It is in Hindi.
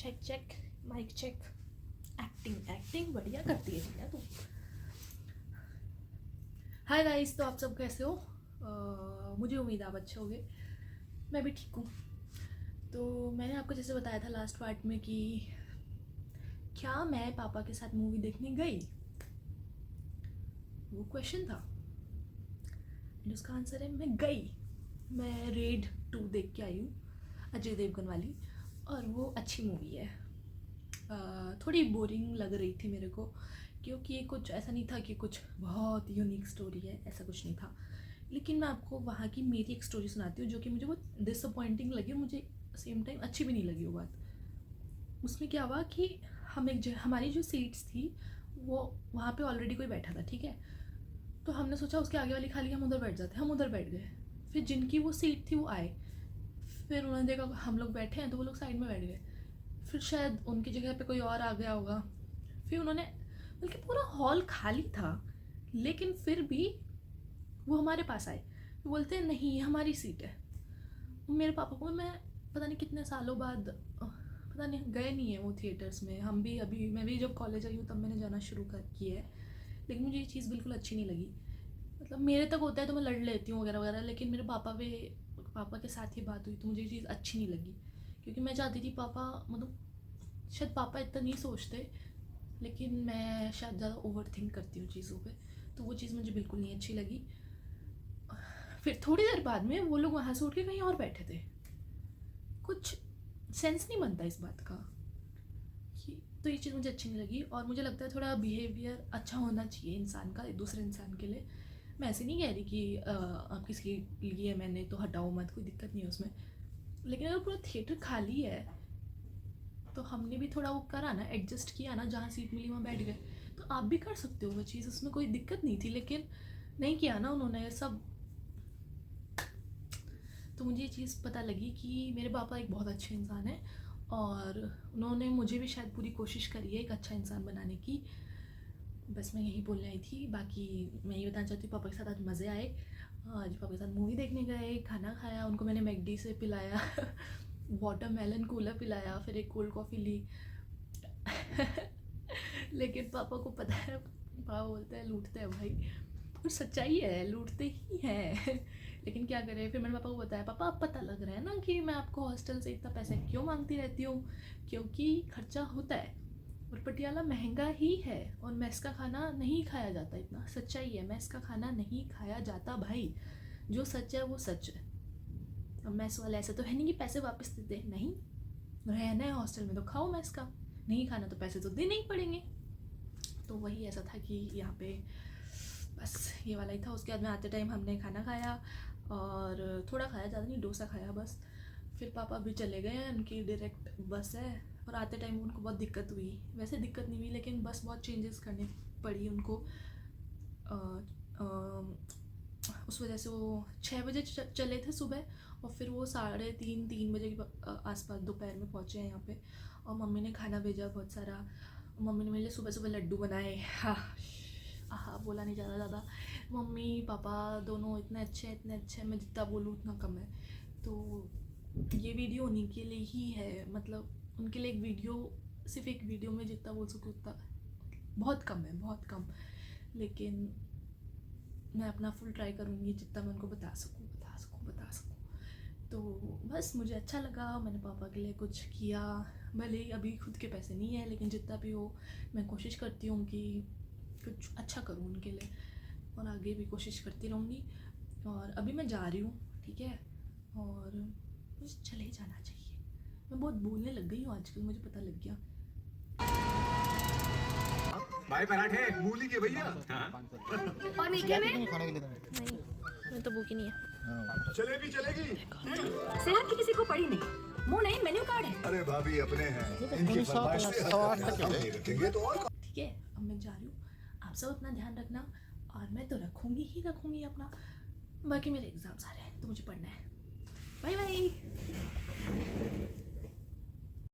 Check check mic check. Acting acting बढ़िया करती है भैया तू। हाय गाइस, तो आप सब कैसे हो? मुझे उम्मीद आप अच्छे होंगे। मैं भी ठीक हूँ। तो मैंने आपको जैसे बताया था लास्ट पार्ट में कि क्या मैं पापा के साथ मूवी देखने गई, वो क्वेश्चन था। एंड उसका आंसर है मैं गई। मैं रेड 2 देख के आई हूँ, अजय देवगन वाली, और वो अच्छी मूवी है। थोड़ी बोरिंग लग रही थी मेरे को, क्योंकि कुछ ऐसा नहीं था कि कुछ बहुत यूनिक स्टोरी है, ऐसा कुछ नहीं था। लेकिन मैं आपको वहाँ की मेरी एक स्टोरी सुनाती हूँ जो कि मुझे बहुत डिसअपॉइंटिंग लगी, मुझे सेम टाइम अच्छी भी नहीं लगी वो बात। उसमें क्या हुआ कि हमारी जो सीट्स थी वो वहाँ पे ऑलरेडी कोई बैठा था, ठीक है। तो हमने सोचा उसके आगे वाली खाली, हम उधर बैठ जाते, हम उधर बैठ गए। फिर जिनकी वो सीट थी वो आए, फिर उन्होंने देखा हम लोग बैठे हैं तो वो लोग साइड में बैठ गए। फिर शायद उनकी जगह पे कोई और आ गया होगा। फिर उन्होंने, बल्कि पूरा हॉल खाली था, लेकिन फिर भी वो हमारे पास आए। वो बोलते हैं नहीं ये हमारी सीट है। मेरे पापा को मैं पता नहीं कितने सालों बाद, पता नहीं गए नहीं है वो थिएटर्स में। हम भी अभी, मैं भी जब कॉलेज आई हूँ तब मैंने जाना शुरू कर किया है, लेकिन मुझे ये चीज़ बिल्कुल अच्छी नहीं लगी। मतलब मेरे तक होता है तो मैं लड़ लेती हूँ वगैरह वगैरह, लेकिन मेरे पापा के साथ ही बात हुई तो मुझे ये चीज़ अच्छी नहीं लगी। क्योंकि मैं चाहती थी पापा, मतलब शायद पापा इतना नहीं सोचते, लेकिन मैं शायद ज़्यादा ओवर थिंक करती हूँ चीज़ों पे, तो वो चीज़ मुझे बिल्कुल नहीं अच्छी लगी। फिर थोड़ी देर बाद में वो लोग वहाँ से उठ के कहीं और बैठे थे। कुछ सेंस नहीं बनता इस बात का। तो ये चीज़ मुझे अच्छी नहीं लगी, और मुझे लगता है थोड़ा बिहेवियर अच्छा होना चाहिए इंसान का एक दूसरे इंसान के लिए। मैं ऐसे नहीं कह रही कि आप किसी लिए मैंने तो हटाओ मत, कोई दिक्कत नहीं है उसमें। लेकिन अगर पूरा थिएटर खाली है तो हमने भी थोड़ा वो करा ना, एडजस्ट किया ना, जहाँ सीट मिली वहाँ बैठ गए। तो आप भी कर सकते हो वो चीज़, उसमें कोई दिक्कत नहीं थी, लेकिन नहीं किया ना उन्होंने सब। तो मुझे ये चीज़ पता लगी कि मेरे पापा एक बहुत अच्छे इंसान हैं, और उन्होंने मुझे भी शायद पूरी कोशिश करी है एक अच्छा इंसान बनाने की। बस मैं यही बोलने आई थी। बाकी मैं ये बताना चाहती हूँ, पापा के साथ आज मज़े आए। आज पापा के साथ मूवी देखने गए, खाना खाया, उनको मैंने मैकडी से पिलाया वाटरमेलन कूलर पिलाया, फिर एक कोल्ड कॉफ़ी ली लेकिन पापा को पता है, पापा बोलते हैं लूटते हैं भाई, और सच्चाई है, लूटते ही हैं लेकिन क्या करें। फिर मैंने पापा को बताया, पापा अब पता लग रहा है ना कि मैं आपको हॉस्टल से इतना पैसे क्यों मांगती रहती हूँ, क्योंकि खर्चा होता है, और पटियाला महंगा ही है, और मेस का खाना नहीं खाया जाता। इतना सच्चाई है, मेस का खाना नहीं खाया जाता भाई, जो सच है वो सच है। अब मेस वाले ऐसे तो है नहीं कि पैसे वापस देते, नहीं, रहना है हॉस्टल में तो खाओ मेस का, नहीं खाना तो पैसे तो देने ही पड़ेंगे। तो वही ऐसा था कि यहाँ पे बस ये वाला ही था। उसके बाद में आते टाइम हमने खाना खाया, और थोड़ा खाया, ज़्यादा नहीं, डोसा खाया बस। फिर पापा भी चले गए, उनकी डायरेक्ट बस है, और आते टाइम उनको बहुत दिक्कत हुई। वैसे दिक्कत नहीं हुई, लेकिन बस बहुत चेंजेस करनी पड़ी उनको। अ, उस वजह से वो 6 बजे चले थे सुबह, और फिर वो 3:30 बजे के आसपास दोपहर में पहुँचे हैं यहाँ पे। और मम्मी ने खाना भेजा बहुत सारा। मम्मी ने मेरे लिए सुबह सुबह लड्डू बनाए। हाँ हाँ, बोला नहीं ज़्यादा ज़्यादा। मम्मी पापा दोनों इतने अच्छे हैं, मैं जितना बोलूँ उतना कम है। तो ये वीडियो उन्हीं के लिए ही है, मतलब उनके लिए एक वीडियो, सिर्फ एक वीडियो में जितना बोल सकूँ उतना बहुत कम है, बहुत कम। लेकिन मैं अपना फुल ट्राई करूँगी जितना मैं उनको बता सकूँ। तो बस मुझे अच्छा लगा, मैंने पापा के लिए कुछ किया। भले ही अभी खुद के पैसे नहीं है, लेकिन जितना भी हो मैं कोशिश करती हूँ कि कुछ अच्छा करूँ उनके लिए, और आगे भी कोशिश करती रहूँगी। और अभी मैं जा रही हूँ, ठीक है, और मुझे चले ही जाना चाहिए। मैं बहुत बोलने लग गई हूँ आजकल, मुझे पता लग गया। भाई पराठे मूली के भैया। और मीठे में नहीं, मैं तो भूखी नहीं है। जलेबी चलेगी। सेहत की किसी को पड़ी नहीं, मुंह नहीं मेन्यू कार्ड है। अरे भाभी अपने हैं, इनकी फरमाइश से नहीं रखेंगे तो और। ठीक है, अब मैं जा रही हूँ, आप सब अपना ध्यान रखना, और मैं तो रखूँगी अपना। बाकी मेरे एग्ज़ाम्स आ रहे हैं तो मुझे पढ़ना है। Bye bye.